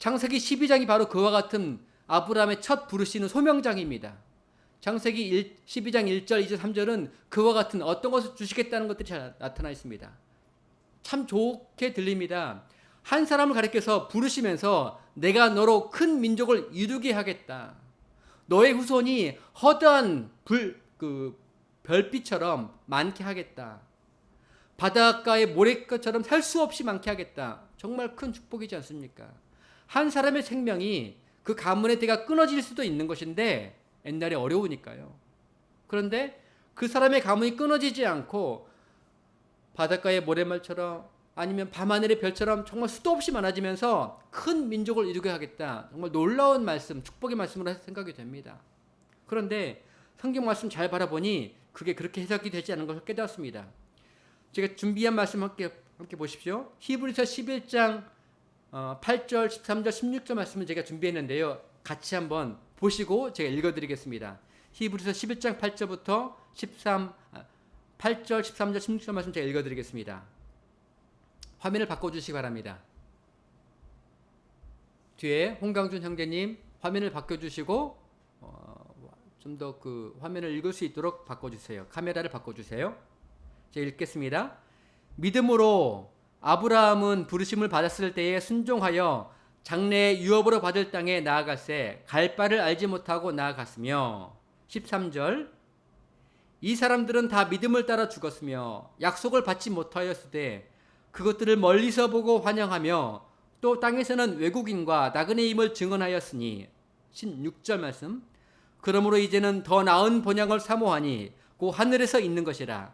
창세기 12장이 바로 그와 같은 아브라함의 첫 부르시는 소명장입니다. 창세기 12장 1절, 2절, 3절은 그와 같은 어떤 것을 주시겠다는 것들이 잘 나타나 있습니다. 참 좋게 들립니다. 한 사람을 가리켜서 부르시면서 내가 너로 큰 민족을 이루게 하겠다. 너의 후손이 허다한 별빛처럼 많게 하겠다. 바닷가의 모래것처럼 살 수 없이 많게 하겠다. 정말 큰 축복이지 않습니까? 한 사람의 생명이 그 가문의 대가 끊어질 수도 있는 것인데 옛날에 어려우니까요. 그런데 그 사람의 가문이 끊어지지 않고 바닷가의 모래말처럼 아니면 밤하늘의 별처럼 정말 수도 없이 많아지면서 큰 민족을 이루게 하겠다. 정말 놀라운 말씀, 축복의 말씀으로 생각이 됩니다. 그런데 성경 말씀 잘 바라보니 그게 그렇게 해석이 되지 않은 것을 깨닫습니다. 제가 준비한 말씀 함께 보십시오. 히브리서 11장 8절, 13절, 16절 말씀을 제가 준비했는데요. 같이 한번 보시고 제가 읽어드리겠습니다. 히브리서 11장 8절부터 8절, 13절, 16절 말씀 제가 읽어드리겠습니다. 화면을 바꿔주시기 바랍니다. 뒤에 홍강준 형제님 화면을 바꿔주시고 좀 더 그 화면을 읽을 수 있도록 바꿔주세요. 카메라를 바꿔주세요. 제가 읽겠습니다. 믿음으로 아브라함은 부르심을 받았을 때에 순종하여 장래의 유업으로 받을 땅에 나아갈새 갈 바를 알지 못하고 나아갔으며 13절 이 사람들은 다 믿음을 따라 죽었으며 약속을 받지 못하였으되 그것들을 멀리서 보고 환영하며 또 땅에서는 외국인과 나그네의 힘을 증언하였으니 16절 말씀 그러므로 이제는 더 나은 본향을 사모하니 곧 하늘에서 있는 것이라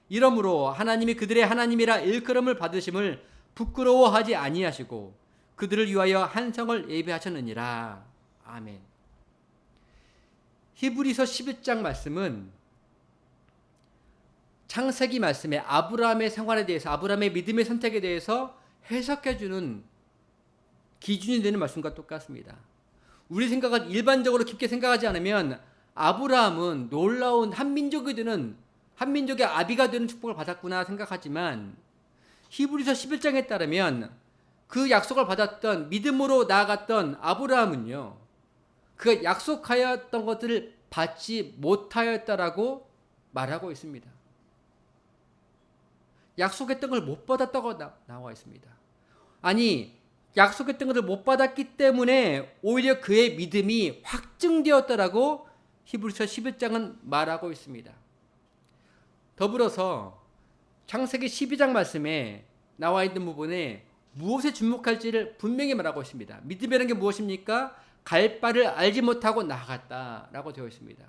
이러므로 하나님이 그들의 하나님이라 일컬음을 받으심을 부끄러워하지 아니하시고 그들을 위하여 한 성을 예비하셨느니라. 아멘. 히브리서 11장 말씀은 창세기 말씀에 아브라함의 생활에 대해서 아브라함의 믿음의 선택에 대해서 해석해주는 기준이 되는 말씀과 똑같습니다. 우리 생각은 일반적으로 깊게 생각하지 않으면 아브라함은 놀라운 한민족의 아비가 되는 축복을 받았구나 생각하지만 히브리서 11장에 따르면 그 약속을 받았던 믿음으로 나아갔던 아브라함은요. 그가 약속하였던 것들을 받지 못하였다라고 말하고 있습니다. 약속했던 걸 못 받았다고 나와 있습니다. 아니 약속했던 것을 못 받았기 때문에 오히려 그의 믿음이 확증되었다라고 히브리서 11장은 말하고 있습니다. 더불어서 창세기 12장 말씀에 나와 있는 부분에 무엇에 주목할지를 분명히 말하고 있습니다. 믿음이라는 게 무엇입니까? 갈 바를 알지 못하고 나아갔다라고 되어 있습니다.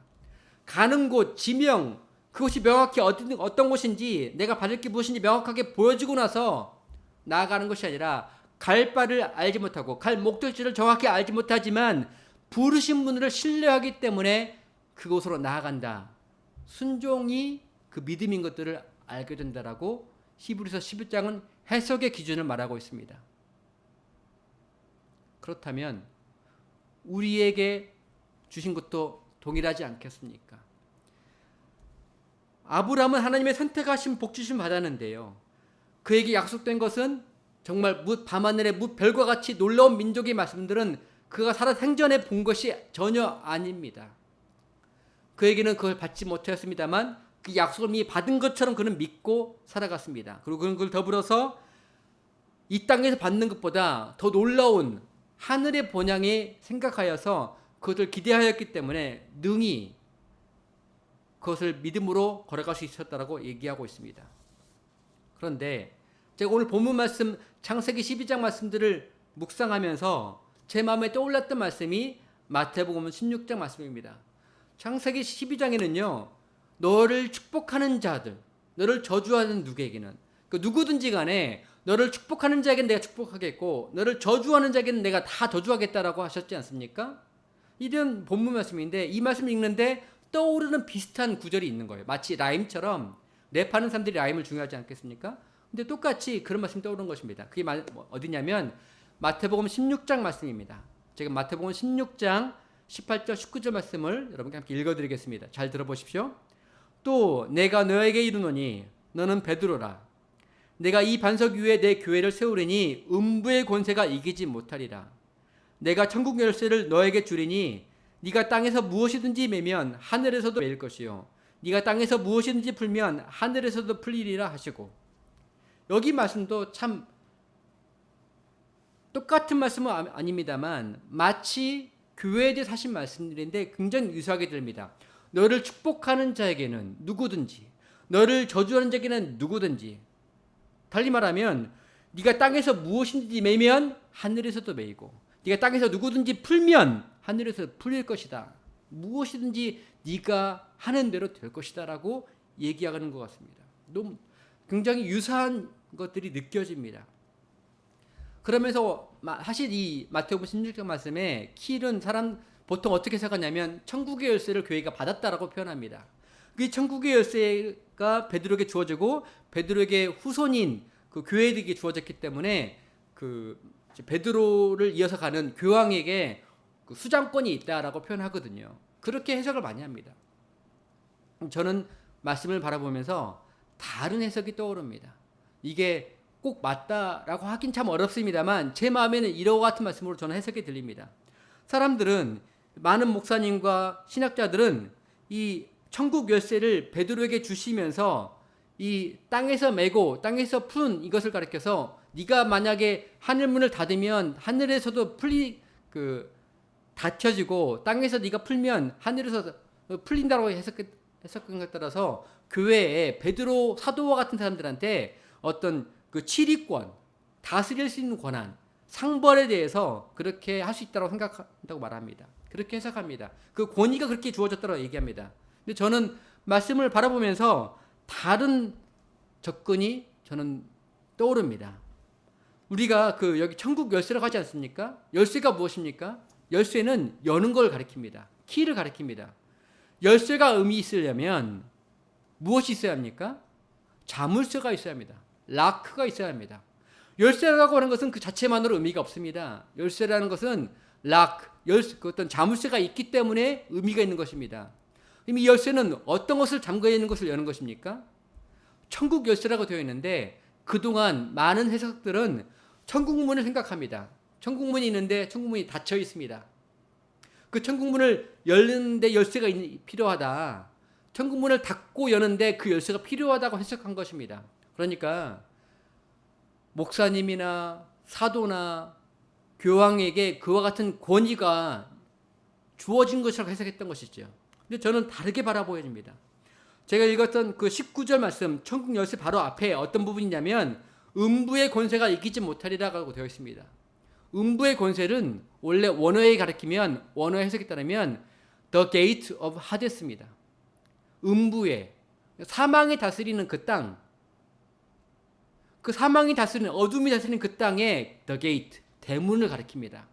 가는 곳, 지명, 그것이 명확히 어떤 곳인지 내가 받을 게 무엇인지 명확하게 보여주고 나서 나아가는 것이 아니라 갈 바를 알지 못하고 갈 목적지를 정확히 알지 못하지만 부르신 분을 신뢰하기 때문에 그곳으로 나아간다. 순종이 그 믿음인 것들을 알게 된다라고 히브리서 11장은 해석의 기준을 말하고 있습니다. 그렇다면 우리에게 주신 것도 동일하지 않겠습니까? 아브라함은 하나님의 선택하신 복주심 받았는데요. 그에게 약속된 것은 정말 밤하늘의 별과 같이 놀라운 민족의 말씀들은 그가 살아 생전에 본 것이 전혀 아닙니다. 그에게는 그걸 받지 못하였습니다만 그 약속을 이미 받은 것처럼 그는 믿고 살아갔습니다. 그리고 그는 그걸 더불어서 이 땅에서 받는 것보다 더 놀라운 하늘의 본향에 생각하여서 그것을 기대하였기 때문에 능히 그것을 믿음으로 걸어갈 수 있었다라고 얘기하고 있습니다. 그런데 제가 오늘 본문 말씀 창세기 12장 말씀들을 묵상하면서 제 마음에 떠올랐던 말씀이 마태복음 16장 말씀입니다. 창세기 12장에는요. 너를 축복하는 자들, 너를 저주하는 누구에게는, 그 누구든지 간에 너를 축복하는 자에게는 내가 축복하겠고 너를 저주하는 자에게는 내가 다 저주하겠다라고 하셨지 않습니까? 이런 본문 말씀인데 이 말씀을 읽는데 떠오르는 비슷한 구절이 있는 거예요. 마치 라임처럼 랩하는 사람들이 라임을 중요하지 않겠습니까? 근데 똑같이 그런 말씀이 떠오르는 것입니다. 그게 어디냐면 마태복음 16장 말씀입니다. 제가 마태복음 16장 18절 19절 말씀을 여러분께 함께 읽어드리겠습니다. 잘 들어보십시오. 또 내가 너에게 이르노니 너는 베드로라. 내가 이 반석 위에 내 교회를 세우리니 음부의 권세가 이기지 못하리라. 내가 천국 열쇠를 너에게 주리니 네가 땅에서 무엇이든지 매면 하늘에서도 매일 것이요 네가 땅에서 무엇이든지 풀면 하늘에서도 풀리리라 하시고, 여기 말씀도 참 똑같은 말씀은 아닙니다만 마치 교회에 대해서 하신 말씀들인데 굉장히 유사하게 들립니다. 너를 축복하는 자에게는 누구든지, 너를 저주하는 자에게는 누구든지, 달리 말하면 네가 땅에서 무엇인지 매면 하늘에서도 매이고 네가 땅에서 누구든지 풀면 하늘에서 풀릴 것이다. 무엇이든지 네가 하는 대로 될 것이다 라고 얘기하는 것 같습니다. 너무 굉장히 유사한 것들이 느껴집니다. 그러면서 사실 이 마태복음 16장 말씀에 키는 사람 보통 어떻게 생각하냐면 천국의 열쇠를 교회가 받았다라고 표현합니다. 그 천국의 열쇠가 베드로에게 주어지고 베드로에게 후손인 그 교회들에게 주어졌기 때문에 그 베드로를 이어서 가는 교황에게 그 수장권이 있다라고 표현하거든요. 그렇게 해석을 많이 합니다. 저는 말씀을 바라보면서 다른 해석이 떠오릅니다. 이게 꼭 맞다라고 하긴 참 어렵습니다만 제 마음에는 이와 같은 말씀으로 저는 해석이 들립니다. 사람들은, 많은 목사님과 신학자들은 이 천국 열쇠를 베드로에게 주시면서 이 땅에서 메고 땅에서 푼 이것을 가리켜서 네가 만약에 하늘문을 닫으면 하늘에서도 닫혀지고 땅에서 네가 풀면 하늘에서 풀린다고 해석한 것 따라서 교회에 베드로 사도와 같은 사람들한테 어떤 그 치리권, 다스릴 수 있는 권한, 상벌에 대해서 그렇게 할 수 있다고 생각한다고 말합니다. 그렇게 해석합니다. 그 권위가 그렇게 주어졌다고 얘기합니다. 근데 저는 말씀을 바라보면서 다른 접근이 저는 떠오릅니다. 우리가 여기 천국 열쇠라고 하지 않습니까? 열쇠가 무엇입니까? 열쇠는 여는 걸 가리킵니다. 키를 가리킵니다. 열쇠가 의미 있으려면 무엇이 있어야 합니까? 자물쇠가 있어야 합니다. 락크가 있어야 합니다. 열쇠라고 하는 것은 그 자체만으로 의미가 없습니다. 열쇠라는 것은 그 어떤 자물쇠가 있기 때문에 의미가 있는 것입니다. 이 열쇠는 어떤 것을 잠궈 있는 것을 여는 것입니까? 천국 열쇠라고 되어 있는데 그동안 많은 해석들은 천국문을 생각합니다. 천국문이 있는데 천국문이 닫혀 있습니다. 그 천국문을 열는데 열쇠가 필요하다. 천국문을 닫고 여는데 그 열쇠가 필요하다고 해석한 것입니다. 그러니까 목사님이나 사도나 교황에게 그와 같은 권위가 주어진 것이라고 해석했던 것이죠. 근데 저는 다르게 바라보여집니다. 제가 읽었던 그 19절 말씀, 천국 열쇠 바로 앞에 어떤 부분이냐면 음부의 권세가 이기지 못하리라고 되어 있습니다. 음부의 권세는 원래 원어에 가리키면, 원어 해석에 따르면 The Gate of Hades입니다. 음부의, 사망이 다스리는 그 땅, 그 사망이 다스리는, 어둠이 다스리는 그 땅에 The Gate, 대문을 가리킵니다.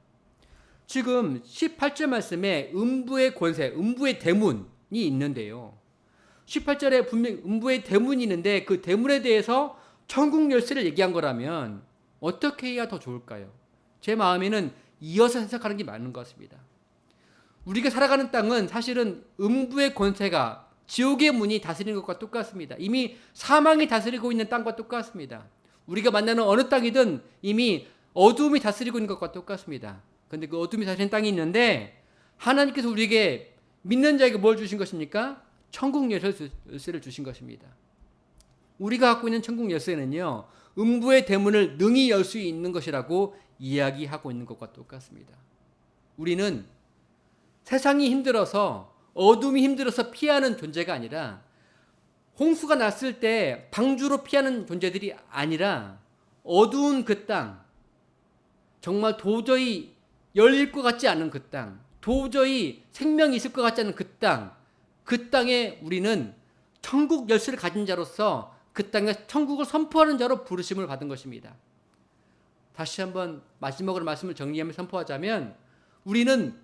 지금 18절 말씀에 음부의 권세, 음부의 대문이 있는데요. 18절에 분명 음부의 대문이 있는데 그 대문에 대해서 천국 열쇠를 얘기한 거라면 어떻게 해야 더 좋을까요? 제 마음에는 이어서 해석하는 게 맞는 것 같습니다. 우리가 살아가는 땅은 사실은 음부의 권세가, 지옥의 문이 다스리는 것과 똑같습니다. 이미 사망이 다스리고 있는 땅과 똑같습니다. 우리가 만나는 어느 땅이든 이미 어둠이 다스리고 있는 것과 똑같습니다. 그런데 그 어둠이 다스리는 땅이 있는데 하나님께서 우리에게, 믿는 자에게 뭘 주신 것입니까? 천국 열쇠를 주신 것입니다. 우리가 갖고 있는 천국 열쇠는요, 음부의 대문을 능히 열 수 있는 것이라고 이야기하고 있는 것과 똑같습니다. 우리는 세상이 힘들어서, 어둠이 힘들어서 피하는 존재가 아니라, 홍수가 났을 때 방주로 피하는 존재들이 아니라 어두운 그 땅, 정말 도저히 열릴 것 같지 않은 그 땅, 도저히 생명이 있을 것 같지 않은 그 땅, 그 땅에 우리는 천국 열쇠를 가진 자로서 그 땅에 천국을 선포하는 자로 부르심을 받은 것입니다. 다시 한번 마지막으로 말씀을 정리하며 선포하자면 우리는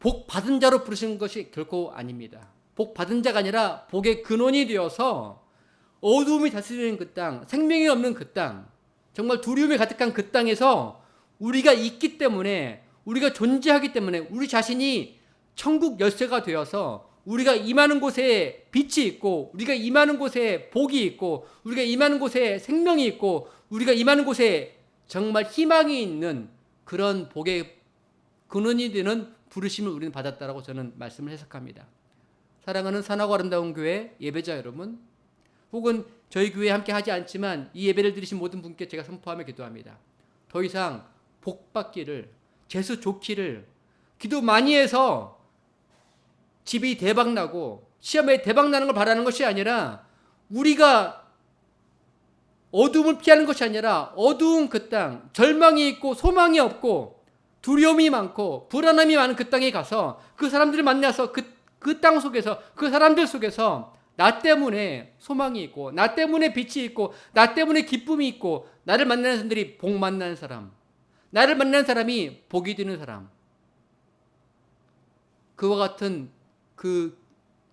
복 받은 자로 부르신 것이 결코 아닙니다. 복 받은 자가 아니라 복의 근원이 되어서 어두움이 다스리는 그 땅, 생명이 없는 그 땅, 정말 두려움이 가득한 그 땅에서 우리가 있기 때문에, 우리가 존재하기 때문에 우리 자신이 천국 열쇠가 되어서 우리가 임하는 곳에 빛이 있고, 우리가 임하는 곳에 복이 있고, 우리가 임하는 곳에 생명이 있고, 우리가 임하는 곳에 정말 희망이 있는 그런 복의 근원이 되는 부르심을 우리는 받았다라고 저는 말씀을 해석합니다. 사랑하는 선하고 아름다운 교회 예배자 여러분, 혹은 저희 교회에 함께 하지 않지만 이 예배를 드리신 모든 분께 제가 선포하며 기도합니다. 더 이상 복 받기를, 재수 좋기를, 기도 많이 해서 집이 대박 나고 시험에 대박 나는 걸 바라는 것이 아니라, 우리가 어두움을 피하는 것이 아니라 어두운 그 땅, 절망이 있고 소망이 없고 두려움이 많고 불안함이 많은 그 땅에 가서 그 사람들을 만나서 그 땅 속에서, 그 사람들 속에서 나 때문에 소망이 있고, 나 때문에 빛이 있고, 나 때문에 기쁨이 있고, 나를 만나는 사람들이 복 만나는 사람, 나를 만나는 사람이 복이 되는 사람, 그와 같은 그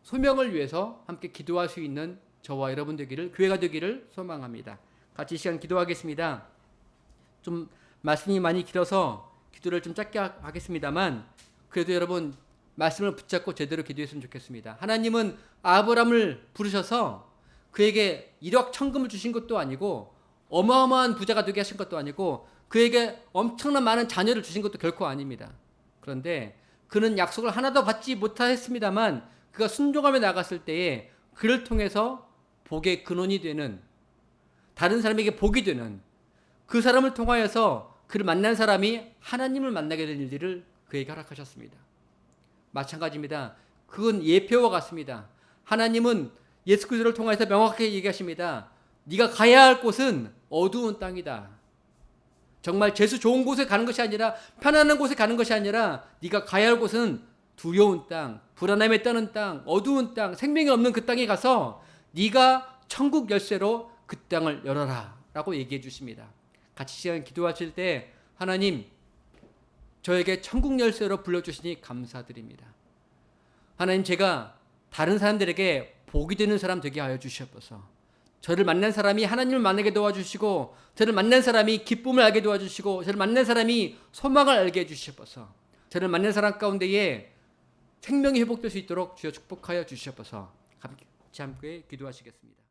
소명을 위해서 함께 기도할 수 있는 저와 여러분 되기를, 교회가 되기를 소망합니다. 같이 시간 기도하겠습니다. 좀 말씀이 많이 길어서 기도를 좀 짧게 하겠습니다만, 그래도 여러분 말씀을 붙잡고 제대로 기도했으면 좋겠습니다. 하나님은 아브라함을 부르셔서 그에게 1억 천금을 주신 것도 아니고, 어마어마한 부자가 되게 하신 것도 아니고, 그에게 엄청난 많은 자녀를 주신 것도 결코 아닙니다. 그런데 그는 약속을 하나도 받지 못했습니다만, 그가 순종하며 나갔을 때에 그를 통해서 복의 근원이 되는, 다른 사람에게 복이 되는, 그 사람을 통하여서 그를 만난 사람이 하나님을 만나게 될 일들을 그에게 허락하셨습니다. 마찬가지입니다. 그건 예표와 같습니다. 하나님은 예수 그리스도를 통해서 명확하게 얘기하십니다. 네가 가야 할 곳은 어두운 땅이다. 정말 재수 좋은 곳에 가는 것이 아니라, 편안한 곳에 가는 것이 아니라, 네가 가야 할 곳은 두려운 땅, 불안함에 떠는 땅, 어두운 땅, 생명이 없는 그 땅에 가서 네가 천국 열쇠로 그 땅을 열어라 라고 얘기해 주십니다. 같이 시간 기도하실 때, 하나님 저에게 천국 열쇠로 불러주시니 감사드립니다. 하나님, 제가 다른 사람들에게 복이 되는 사람 되게 하여 주시옵소서. 저를 만난 사람이 하나님을 만나게 도와주시고, 저를 만난 사람이 기쁨을 알게 도와주시고, 저를 만난 사람이 소망을 알게 해주시옵소서. 저를 만난 사람 가운데에 생명이 회복될 수 있도록 주여 축복하여 주시옵소서. 같이 함께 기도하시겠습니다.